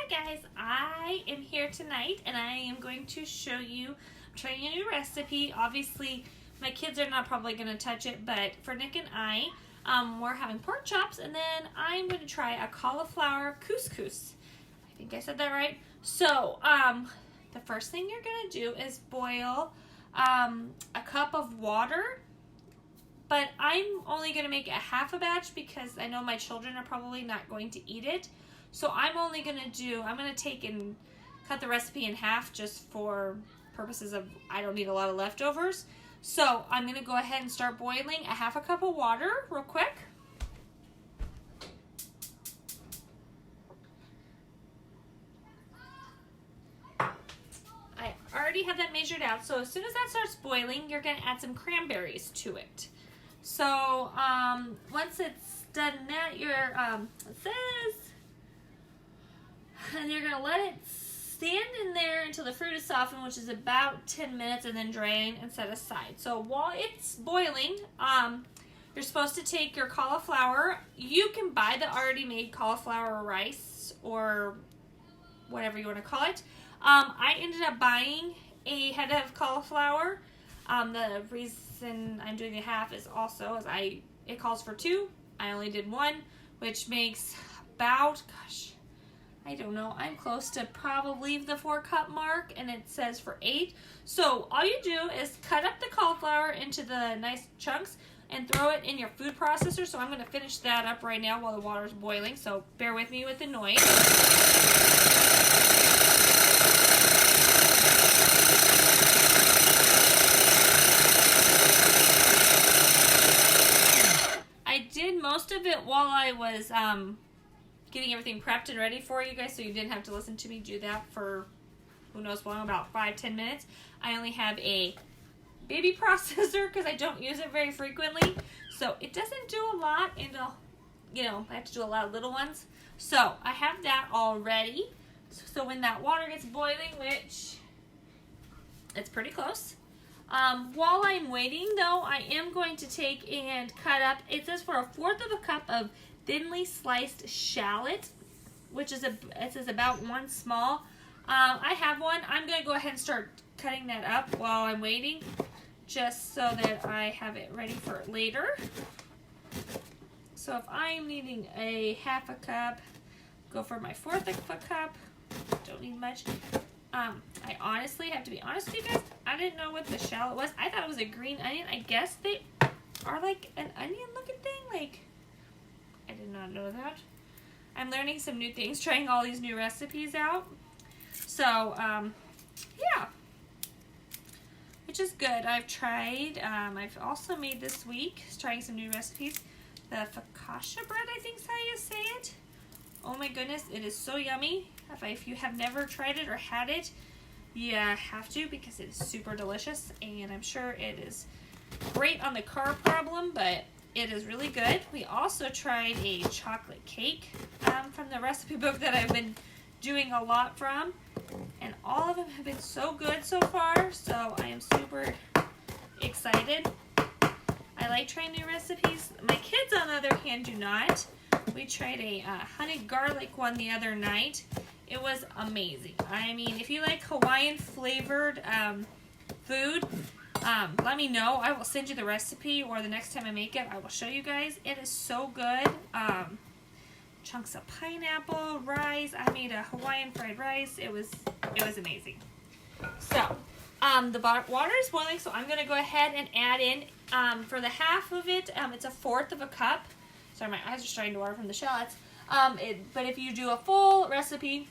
guys, I am here tonight and I am going to show you, I'm trying a new recipe. Obviously my kids are not probably going to touch it, but for Nick and I, we're having pork chops, and then I'm going to try a cauliflower couscous. I think I said that right. So the first thing you're going to do is boil a cup of water, but I'm only going to make a half a batch because I know my children are probably not going to eat it. So I'm only going to take and cut the recipe in half just for purposes of I don't need a lot of leftovers. So I'm going to go ahead and start boiling a half a cup of water real quick. I already have that measured out. So as soon as that starts boiling, you're going to add some cranberries to it. So once it's done that, and you're going to let it stand in there until the fruit is softened, which is about 10 minutes, and then drain and set aside. So while it's boiling, you're supposed to take your cauliflower. You can buy the already made cauliflower rice or whatever you want to call it. I ended up buying a head of cauliflower. The reason I'm doing a half is also as it calls for 2. I only did 1, which makes about, I don't know, I'm close to probably the 4-cup mark, and it says for 8. So all you do is cut up the cauliflower into the nice chunks and throw it in your food processor. So I'm going to finish that up right now while the water is boiling, so bear with me with the noise. I did most of it while I was getting everything prepped and ready for you guys, so you didn't have to listen to me do that for who knows long, about 5-10 minutes. I only have a baby processor because I don't use it very frequently, so it doesn't do a lot, and I have to do a lot of little ones. So I have that all ready. So when that water gets boiling, which it's pretty close, while I'm waiting though, I am going to take and cut up, it says for 1/4 of a cup of thinly sliced shallot, which is it says about 1 small. I have one. I'm going to go ahead and start cutting that up while I'm waiting, just so that I have it ready for later. So if I'm needing a half a cup, go for my 1/4 of a cup. Don't need much. I honestly have to be honest with you guys, I didn't know what the shallot was. I thought it was a green onion. I guess they are like an onion looking thing. Like, I did not know that. I'm learning some new things, trying all these new recipes out. So, yeah. Which is good. I've tried, I've also made this week, trying some new recipes, the focaccia bread, I think is how you say it. Oh my goodness, it is so yummy. If you have never tried it or had it, you have to, because it is super delicious, and I'm sure it is great on the carb problem, but it is really good. We also tried a chocolate cake from the recipe book that I've been doing a lot from, and all of them have been so good so far, so I am super excited. I like trying new recipes. My kids, on the other hand, do not. We tried a honey garlic one the other night. It was amazing. I mean, if you like Hawaiian flavored food, let me know. I will send you the recipe, or the next time I make it, I will show you guys. It is so good. Chunks of pineapple, rice. I made a Hawaiian fried rice. It was amazing. So, the water is boiling, so I'm going to go ahead and add in, for the half of it, it's a 1/4 of a cup. Sorry, my eyes are starting to water from the shallots. But if you do a full recipe,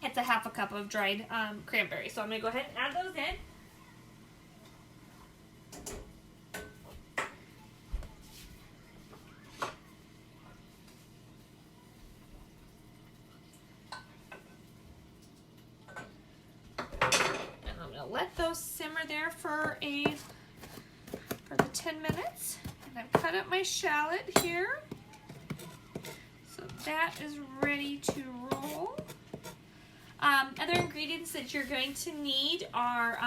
it's a half a cup of dried cranberries. So I'm going to go ahead and add those in. And I'm going to let those simmer there for the 10 minutes. And I've cut up my shallot here. So that is ready to roll. Other ingredients that you're going to need are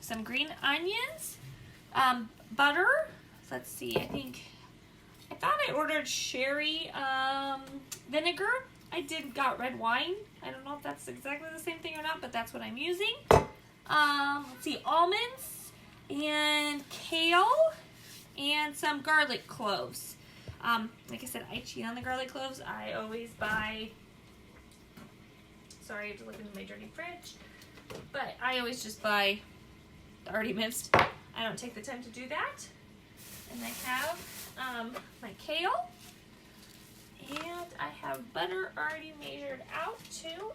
some green onions, butter. Let's see, I thought I ordered sherry vinegar got red wine. I don't know if that's exactly the same thing or not, but that's what I'm using. Let's see, almonds and kale and some garlic cloves. Like I said, I cheat on the garlic cloves. I always buy, sorry, I have to look into my dirty fridge, but I always just buy the already minced. I don't take the time to do that. And I have my kale. And I have butter already measured out too.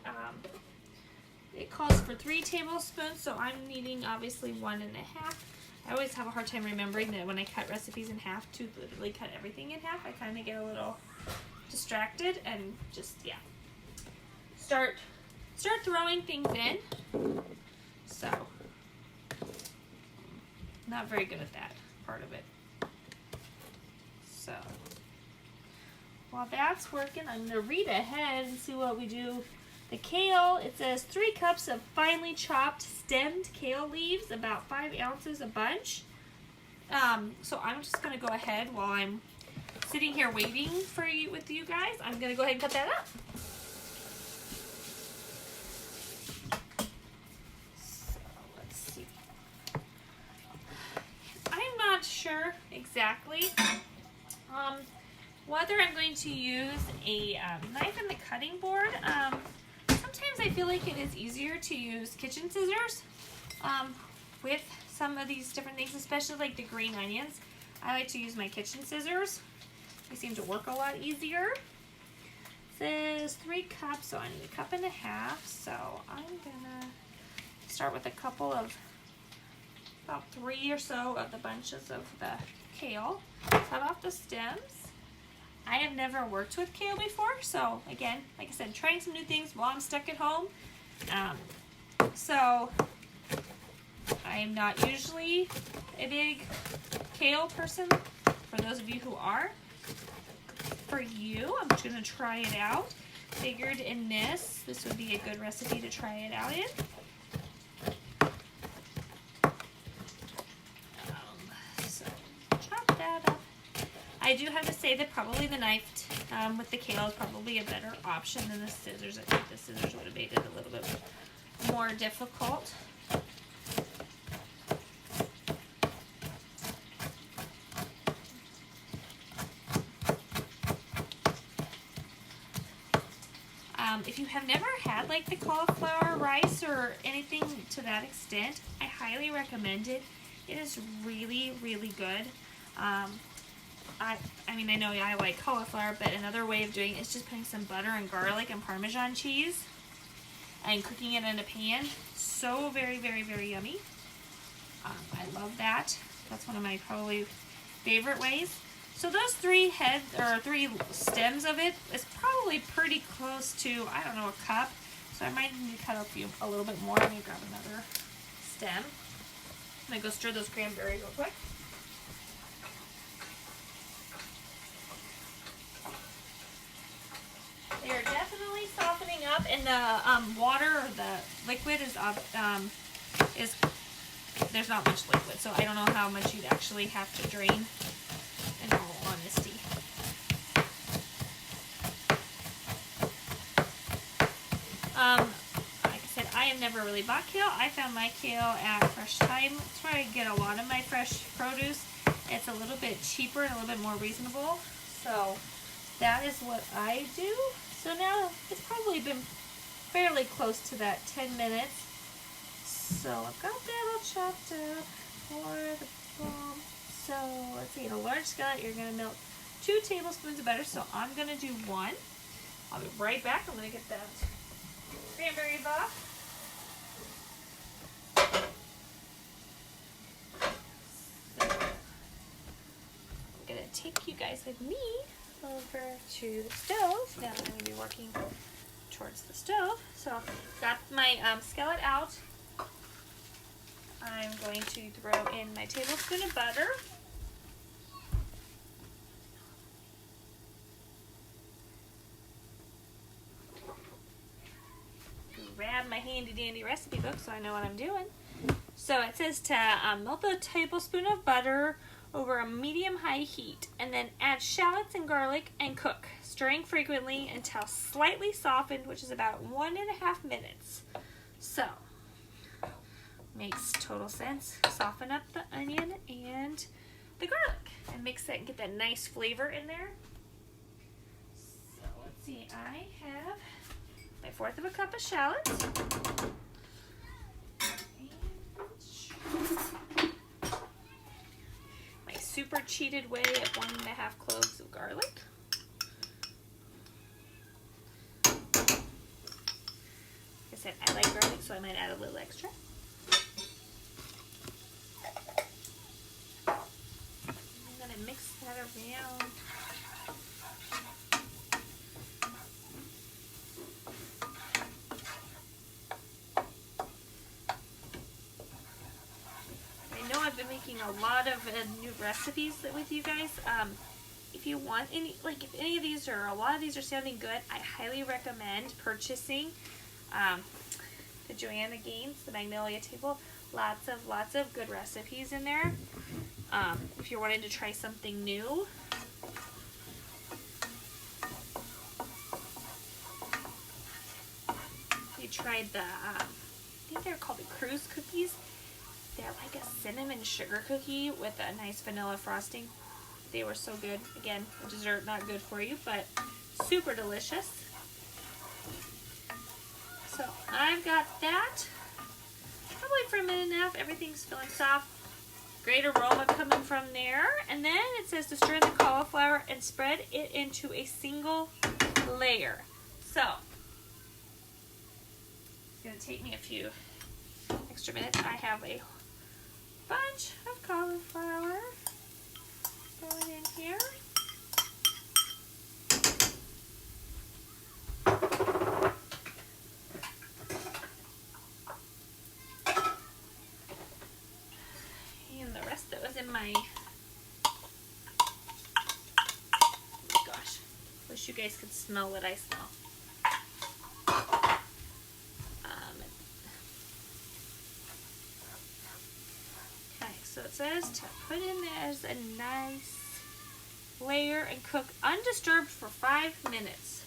It calls for 3 tablespoons, so I'm needing obviously 1.5. I always have a hard time remembering that when I cut recipes in half to literally cut everything in half. I kind of get a little distracted and just, yeah, start throwing things in. So, not very good at that part of it. So, while that's working, I'm going to read ahead and see what we do. The kale, it says 3 cups of finely chopped stemmed kale leaves, about 5 ounces a bunch. So I'm just going to go ahead while I'm sitting here waiting for you with you guys. I'm going to go ahead and cut that up. So let's see. I'm not sure exactly whether I'm going to use a knife and the cutting board. Sometimes I feel like it is easier to use kitchen scissors with some of these different things, especially like the green onions. I like to use my kitchen scissors. They seem to work a lot easier. It says 3 cups, so I need 1.5 cups. So I'm gonna start with a couple of, about 3 or so of the bunches of the kale. Cut off the stems. I have never worked with kale before, so again, like I said, trying some new things while I'm stuck at home. So I am not usually a big kale person. For those of you who are, for you, I'm just gonna try it out. Figured in this would be a good recipe to try it out in. So chop that up. I do have to say that probably the knife with the kale is probably a better option than the scissors. I think the scissors would have made it a little bit more difficult. If you have never had like the cauliflower rice or anything to that extent, I highly recommend it. It is really, really good. I mean, I know I like cauliflower, but another way of doing it is just putting some butter and garlic and Parmesan cheese and cooking it in a pan. So very, very, very yummy. I love that. That's one of my probably favorite ways. So those 3 heads, or 3 stems of it is probably pretty close to, I don't know, 1 cup. So I might need to cut a little bit more. Let me grab another stem. I'm going to go stir those cranberries real quick. They are definitely softening up, and the water or the liquid is there's not much liquid, so I don't know how much you'd actually have to drain, in all honesty. Like I said, I have never really bought kale. I found my kale at Fresh Thyme. That's where I get a lot of my fresh produce. It's a little bit cheaper and a little bit more reasonable. So that is what I do. So now it's probably been fairly close to that 10 minutes. So I've got that all chopped up for the bomb. So let's see, in a large skillet, you're going to melt 2 tablespoons of butter. So I'm going to do 1. I'll be right back. I'm going to get that cranberries off. So I'm going to take you guys with me over to the stove. Now I'm going to be working towards the stove. So got my skillet out. I'm going to throw in my tablespoon of butter. Grab my handy dandy recipe book so I know what I'm doing. So it says to melt a tablespoon of butter over a medium-high heat, and then add shallots and garlic and cook, stirring frequently until slightly softened, which is about 1.5 minutes. So, makes total sense. Soften up the onion and the garlic and mix that and get that nice flavor in there. So, let's see, I have my 1/4 cup of shallots. Super cheated way of 1.5 cloves of garlic. Like I said, I like garlic, so I might add a little extra. I'm gonna mix that around. I've been making a lot of new recipes with you guys. If you want any, like if any of these or a lot of these are sounding good, I highly recommend purchasing the Joanna Gaines, the Magnolia Table. Lots of good recipes in there. If you're wanting to try something new. We tried the, I think they're called the cruise cookies. They're like a cinnamon sugar cookie with a nice vanilla frosting. They were so good. Again, a dessert, not good for you, but super delicious. So I've got that. Probably for a minute and a half. Everything's feeling soft. Great aroma coming from there. And then it says to stir in the cauliflower and spread it into a single layer. So it's going to take me a few extra minutes. I have a bunch of cauliflower going in here. And the rest that was in my, oh gosh, wish you guys could smell what I smell. So it says to put in as a nice layer and cook undisturbed for 5 minutes.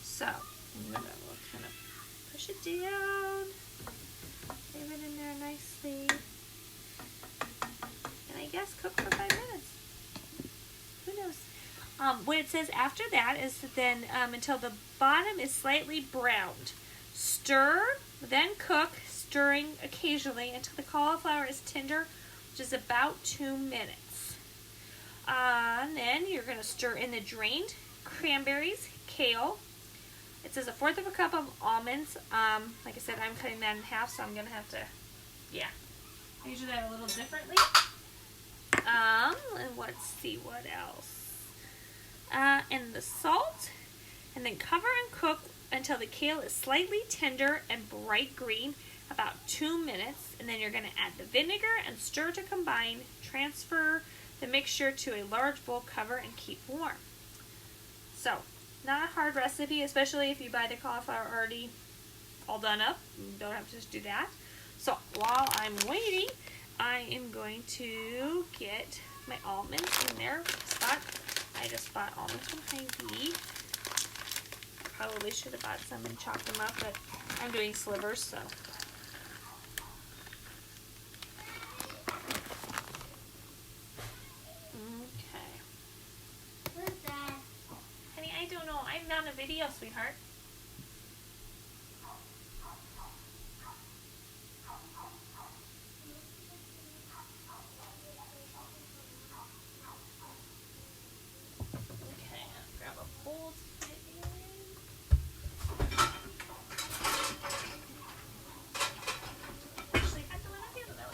So I'm going to kind of push it down, leave it in there nicely, and I guess cook for 5 minutes. Who knows? What it says after that is then until the bottom is slightly browned. Stir, then cook, stirring occasionally until the cauliflower is tender, which is about 2 minutes. And then you're going to stir in the drained cranberries, kale. It says 1/4 cup of almonds. Like I said, I'm cutting that in half, so I'm going to have to, yeah, I usually do that a little differently. And let's see what else. And the salt, and then cover and cook until the kale is slightly tender and bright green, about 2 minutes, and then you're going to add the vinegar and stir to combine. Transfer the mixture to a large bowl, cover, and keep warm. So, not a hard recipe, especially if you buy the cauliflower already all done up. You don't have to just do that. So, while I'm waiting, I am going to get my almonds in there. I just bought almonds from Hy-Vee. Probably should have bought some and chopped them up, but I'm doing slivers, so. I don't know. I'm not on a video, sweetheart. Okay, I'll grab a bowl to put it in. Actually, I have to let it do that.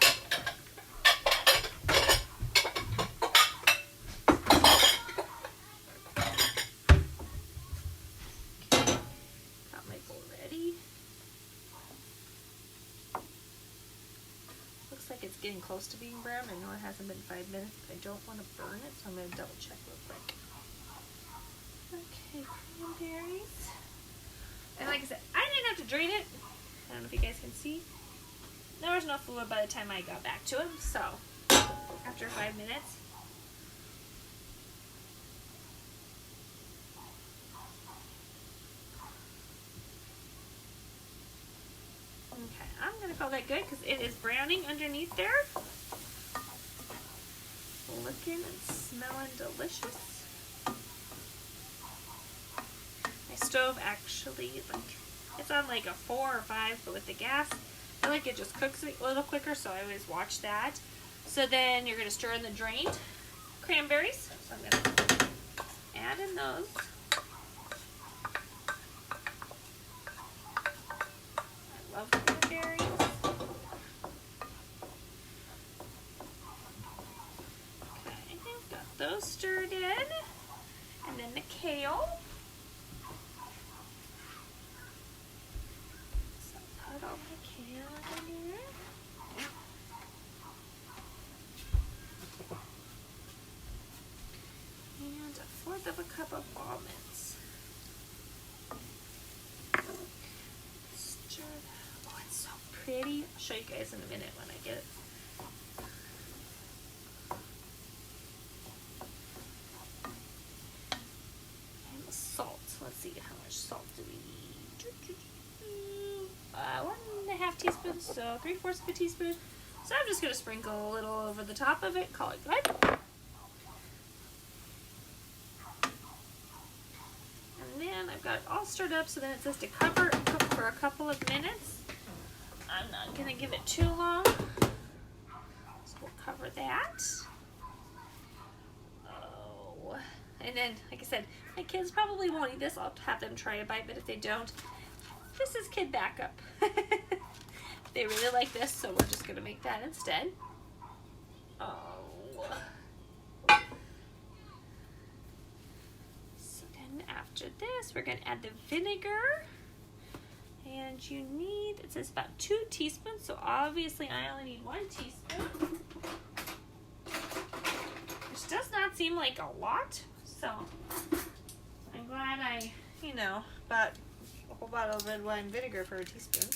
Like it's getting close to being brown. I know it hasn't been 5 minutes, but I don't want to burn it, so I'm going to double check real quick. Okay, cranberries. And like I said, I didn't have to drain it. I don't know if you guys can see. There was no fluid by the time I got back to them, so after 5 minutes. Okay, I'm going to call that good because it is browning underneath there. Looking and smelling delicious. My stove actually, like, it's on like a 4 or 5, but with the gas, I like it just cooks a little quicker, so I always watch that. So then you're going to stir in the drained cranberries. So I'm going to add in those. I love cranberries. Okay, I've got those stirred in. And then the kale. So put all my kale in here. And 1/4 of a cup of almonds. Stir that. Oh, it's so pretty. I'll show you guys in a minute when I get it. And the salt. Let's see, how much salt do we need? 1.5 teaspoons, so 3/4 of a teaspoon. So I'm just going to sprinkle a little over the top of it, call it good. And then I've got it all stirred up, so then it says to cover and cook for a couple of minutes. I'm not going to give it too long, so we'll cover that. Oh, and then, like I said, my kids probably won't eat this. I'll have them try a bite, but if they don't, this is kid backup. They really like this, so we're just going to make that instead. Oh. So then after this, we're going to add the vinegar. And you need, it says about 2 teaspoons, so obviously I only need 1 teaspoon. Which does not seem like a lot, so I'm glad I, bought a whole bottle of red wine vinegar for a teaspoon.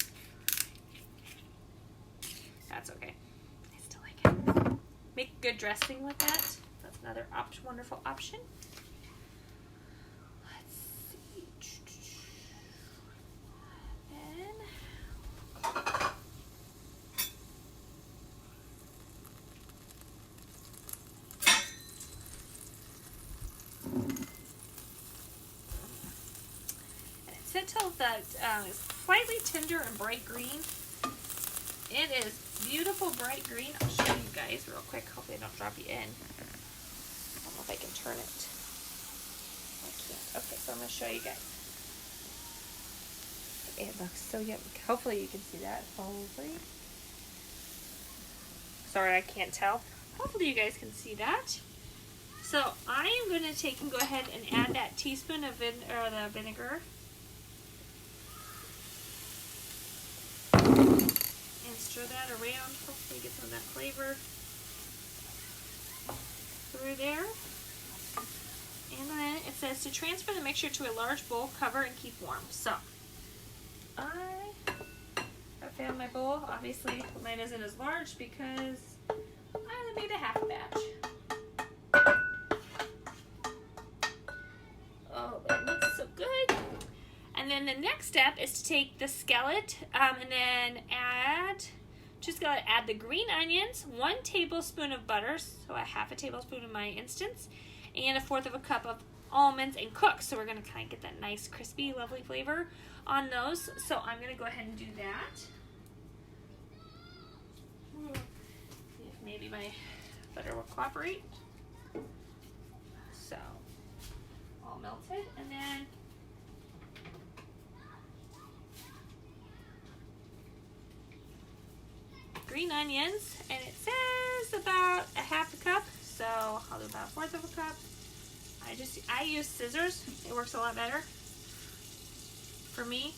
That's okay. I still like it. Make good dressing with that. That's another wonderful option. Let's see. And it's set till that is slightly tender and bright green. It is beautiful bright green. I'll show you guys real quick. Hope they don't drop you in. I don't know if I can turn it. I can't. Okay, so I'm going to show you guys. It looks so yummy. Hopefully you can see that. Hopefully. Sorry, I can't tell. Hopefully you guys can see that. So I am going to take and go ahead and add that teaspoon of the vinegar. And stir that around. Hopefully get some of that flavor through there. And then it says to transfer the mixture to a large bowl, cover and keep warm. So I found my bowl. Obviously mine isn't as large because I only made a half batch. Oh, that looks so good. And then the next step is to take the skillet and then add the green onions, 1 tablespoon of butter, so a 1/2 tablespoon in my instance, and 1/4 of a cup of almonds and cook. So we're going to kind of get that nice, crispy, lovely flavor on those. So I'm going to go ahead and do that. See if maybe my butter will cooperate. So all melted, and then green onions, and it says about a 1/2 cup, so I'll do about 1/4 of a cup. I use scissors. It works a lot better for me.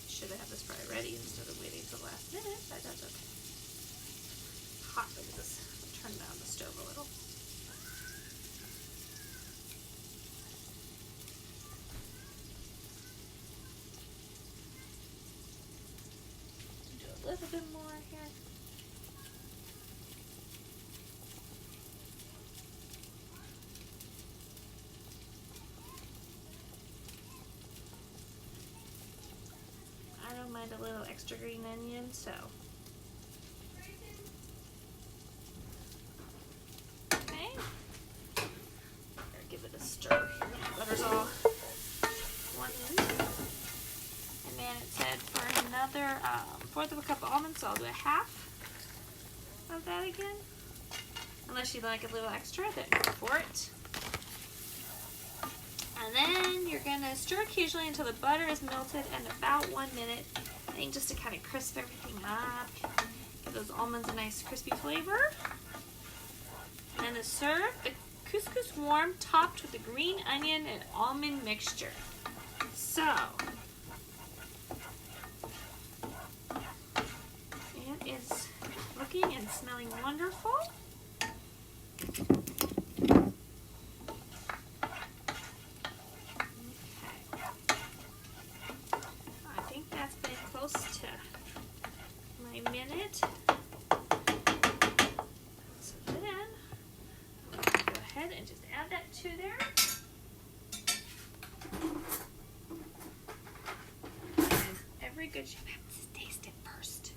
Should have had this fry ready instead of waiting till the last minute, but that's okay. Hot, look at this. I'll turn down the stove a little. wanted a little extra green onion, so. Okay. Give it a stir here. Butter's all one in. And then it said for another 1/4 of a cup of almonds, so I'll do a half of that again. Unless you'd like a little extra, then go for it. And then you're going to stir occasionally until the butter is melted in about 1 minute. I think just to kind of crisp everything up. Give those almonds a nice crispy flavor. And then to serve, the couscous warm, topped with the green onion and almond mixture. So, it is looking and smelling wonderful. To my minute. So then I'm going to go ahead and just add that to there. And every good chef has to taste it first.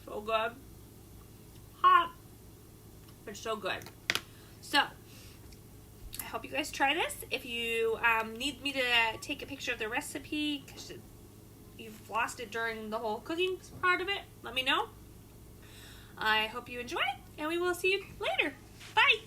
So good. Hot, but so good. So I hope you guys try this. If you need me to take a picture of the recipe because you've lost it during the whole cooking part of it, let me know. I hope you enjoy it, and we will see you later. Bye!